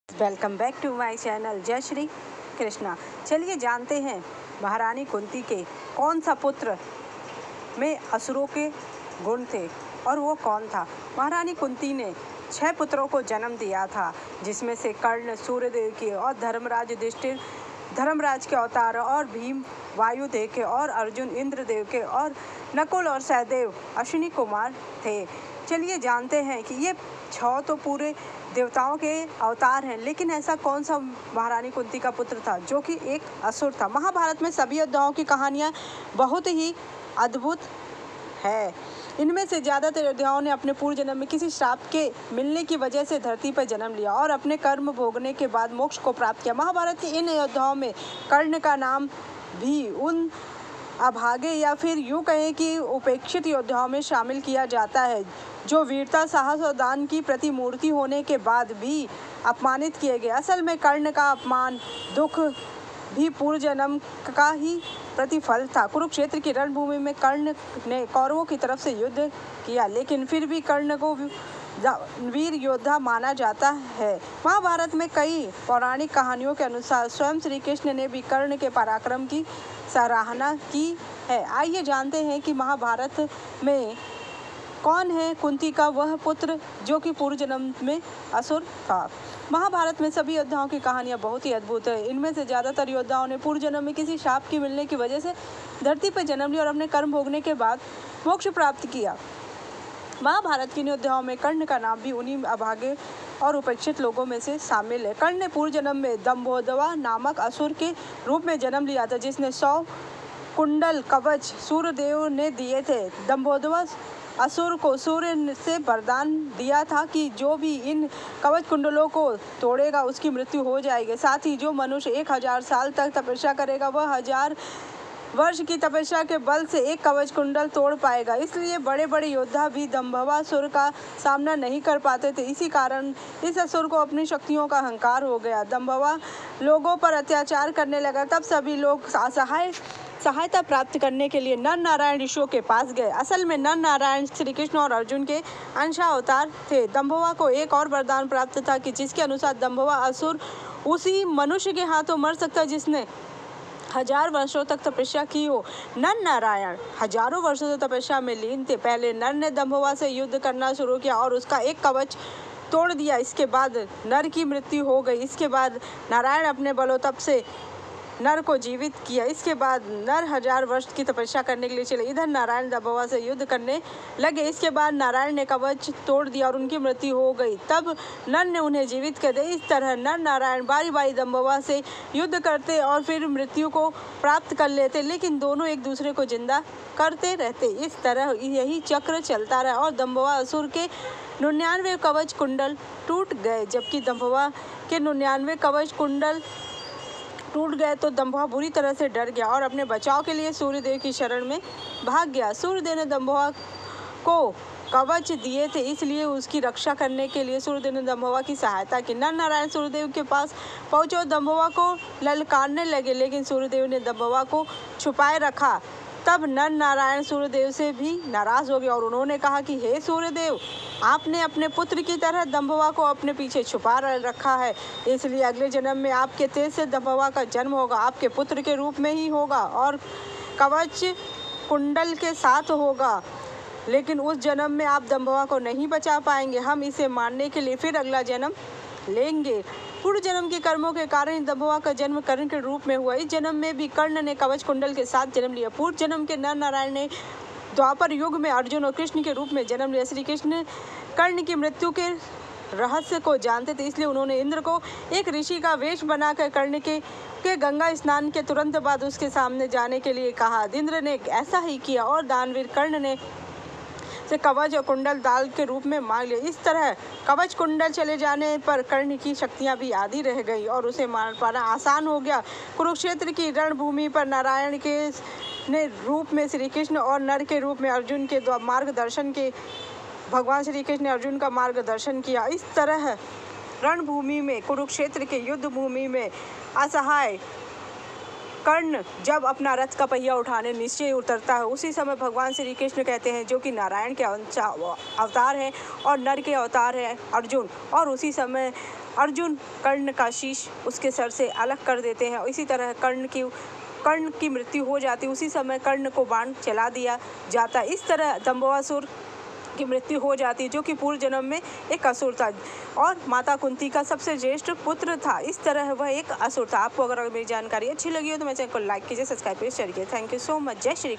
Welcome back to my channel जय श्री कृष्णा। चलिए जानते हैं महारानी कुंती के कौन सा पुत्र में असुरों के गुण थे और वो कौन था। महारानी कुंती ने 6 पुत्रों को जन्म दिया था, जिसमें से कर्ण सूर्यदेव के और धर्मराज युधिष्ठिर धर्मराज के अवतार और भीम वायुदेव के और अर्जुन इंद्रदेव के और नकुल और सहदेव अश्विनी कुमार थे। चलिए जानते हैं कि ये 6 तो पूरे देवताओं के अवतार हैं, लेकिन ऐसा कौन सा महारानी कुंती का पुत्र था जो कि एक असुर था। महाभारत में सभी योद्धाओं की कहानियाँ बहुत ही अद्भुत है। इनमें से ज़्यादातर योद्धाओं ने अपने पूर्व जन्म में किसी श्राप के मिलने की वजह से धरती पर जन्म लिया और अपने कर्म भोगने के बाद मोक्ष को प्राप्त किया। महाभारत के इन योद्धाओं में कर्ण का नाम भी उन अभागे या फिर यूँ कहें कि उपेक्षित योद्धाओं में शामिल किया जाता है, जो वीरता, साहस और दान की प्रतिमूर्ति होने के बाद भी अपमानित किए गए। असल में कर्ण का अपमान, दुख भी पूर्व जन्म का ही प्रतिफल था। कुरुक्षेत्र की रणभूमि में कर्ण ने कौरवों की तरफ से युद्ध किया, लेकिन फिर भी कर्ण को वीर योद्धा माना जाता है। महाभारत में कई पौराणिक कहानियों के अनुसार स्वयं श्री कृष्ण ने भी कर्ण के पराक्रम की सराहना की है। आइए जानते हैं कि महाभारत में कौन है कुंती का वह पुत्र जो कि पूर्व जन्म में असुर था। महाभारत में सभी योद्धाओं की कहानियाँ बहुत ही अद्भुत है। इनमें से ज़्यादातर योद्धाओं ने पूर्व जन्म में किसी शाप की मिलने की वजह से धरती पर जन्म लिया और अपने कर्म भोगने के बाद मोक्ष प्राप्त किया। महाभारत के योद्धाओं में कर्ण का नाम भी उन्हीं अभागे और उपेक्षित लोगों में से शामिल है। कर्ण ने पूर्व जन्म में दंभोदवा नामक असुर के रूप में जन्म लिया था, जिसने 100 कुंडल कवच सूर्यदेव ने दिए थे। दंभोदवा असुर को सूर्य से वरदान दिया था कि जो भी इन कवच कुंडलों को तोड़ेगा उसकी मृत्यु हो जाएगी। साथ ही जो मनुष्य 1000 साल तक तपस्या करेगा वह 1000 वर्ष की तपस्या के बल से एक कवच कुंडल तोड़ पाएगा। इसलिए बड़े बड़े योद्धा भी दंभवासुर का सामना नहीं कर पाते थे। इसी कारण इस असुर को अपनी शक्तियों का अहंकार हो गया। दंभवा लोगों पर अत्याचार करने लगा। तब सभी लोग सहायता प्राप्त करने के लिए नर नारायण ऋषियों के पास गए। असल में नर नारायण श्री कृष्ण और अर्जुन के अंशावतार थे। दंभवा को एक और वरदान प्राप्त था कि जिसके अनुसार दंभवा असुर उसी मनुष्य के हाथों मर सकता जिसने 1000 वर्षों तक तपस्या की हो। नर नारायण हजारों वर्षों से तपस्या में लीन थे। पहले नर ने दंभवा से युद्ध करना शुरू किया और उसका एक कवच तोड़ दिया। इसके बाद नर की मृत्यु हो गई। इसके बाद नारायण अपने बलोतप से नर को जीवित किया। इसके बाद नर 1000 वर्ष की तपस्या करने के लिए चले। इधर नारायण दंभवा से युद्ध करने लगे। इसके बाद नारायण ने कवच तोड़ दिया और उनकी मृत्यु हो गई। तब नर ने उन्हें जीवित कर दिया। इस तरह नर नारायण बारी बारी दंभवा से युद्ध करते और फिर मृत्यु को प्राप्त कर लेते, लेकिन दोनों एक दूसरे को जिंदा करते रहते। इस तरह यही चक्र चलता रहा और दंभवा असुर के 99 कवच कुंडल टूट गए। जबकि दंभवा के 99 कवच कुंडल टूट गए तो दंभवा बुरी तरह से डर गया और अपने बचाव के लिए सूर्यदेव की शरण में भाग गया। सूर्यदेव ने दंभवा को कवच दिए थे, इसलिए उसकी रक्षा करने के लिए सूर्यदेव ने दंभवा की सहायता की। नर नारायण सूर्यदेव के पास पहुंचे और दंभवा को ललकारने लगे, लेकिन सूर्यदेव ने दंभवा को छुपाए रखा। तब नर नारायण सूर्यदेव से भी नाराज हो गए और उन्होंने कहा कि हे सूर्यदेव, आपने अपने पुत्र की तरह दंभवा को अपने पीछे छुपा रखा है, इसलिए अगले जन्म में आपके तेज से दंभवा का जन्म होगा, आपके पुत्र के रूप में ही होगा और कवच कुंडल के साथ होगा। लेकिन उस जन्म में आप दंभवा को नहीं बचा पाएंगे। हम इसे मारने के लिए फिर अगला जन्म लेंगे। पूर्व जन्म के कर्मों के कारण दंभवा का जन्म कर्ण के रूप में हुआ। इस जन्म में भी कर्ण ने कवच कुंडल के साथ जन्म लिया। पूर्व जन्म के नर नारायण ने द्वापर युग में अर्जुन और कृष्ण के रूप में जन्म लिया। श्री कृष्ण कर्ण की मृत्यु के रहस्य को जानते थे, इसलिए उन्होंने इंद्र को एक ऋषि का वेश बनाकर कर्ण के गंगा स्नान के तुरंत बाद उसके सामने जाने के लिए कहा। इंद्र ने ऐसा ही किया और दानवीर कर्ण ने से कवच और कुंडल दाल के रूप में मांग लिया। इस तरह कवच कुंडल चले जाने पर कर्ण की शक्तियां भी आधी रह गई और उसे मार पाना आसान हो गया। कुरुक्षेत्र की रणभूमि पर नारायण के ने रूप में श्री कृष्ण और नर के रूप में अर्जुन के मार्गदर्शन के भगवान श्री कृष्ण ने अर्जुन का मार्गदर्शन किया। इस तरह रणभूमि में कुरुक्षेत्र के युद्ध भूमि में असहाय कर्ण जब अपना रथ का पहिया उठाने निश्चय उतरता है, उसी समय भगवान श्री कृष्ण कहते हैं, जो कि नारायण के अवतार हैं और नर के अवतार हैं अर्जुन, और उसी समय अर्जुन कर्ण का शीश उसके सर से अलग कर देते हैं। इसी तरह कर्ण की मृत्यु हो जाती, उसी समय कर्ण को बाण चला दिया जाता। इस तरह जम्बुवासुर की मृत्यु हो जाती, जो कि पूर्व जन्म में एक असुर था और माता कुंती का सबसे ज्येष्ठ पुत्र था। इस तरह वह एक असुर था। आपको अगर मेरी जानकारी अच्छी लगी हो तो मेरे चैनल को लाइक कीजिए, सब्सक्राइब कीजिए, शेयर कीजिए। Thank you so much. जय श्री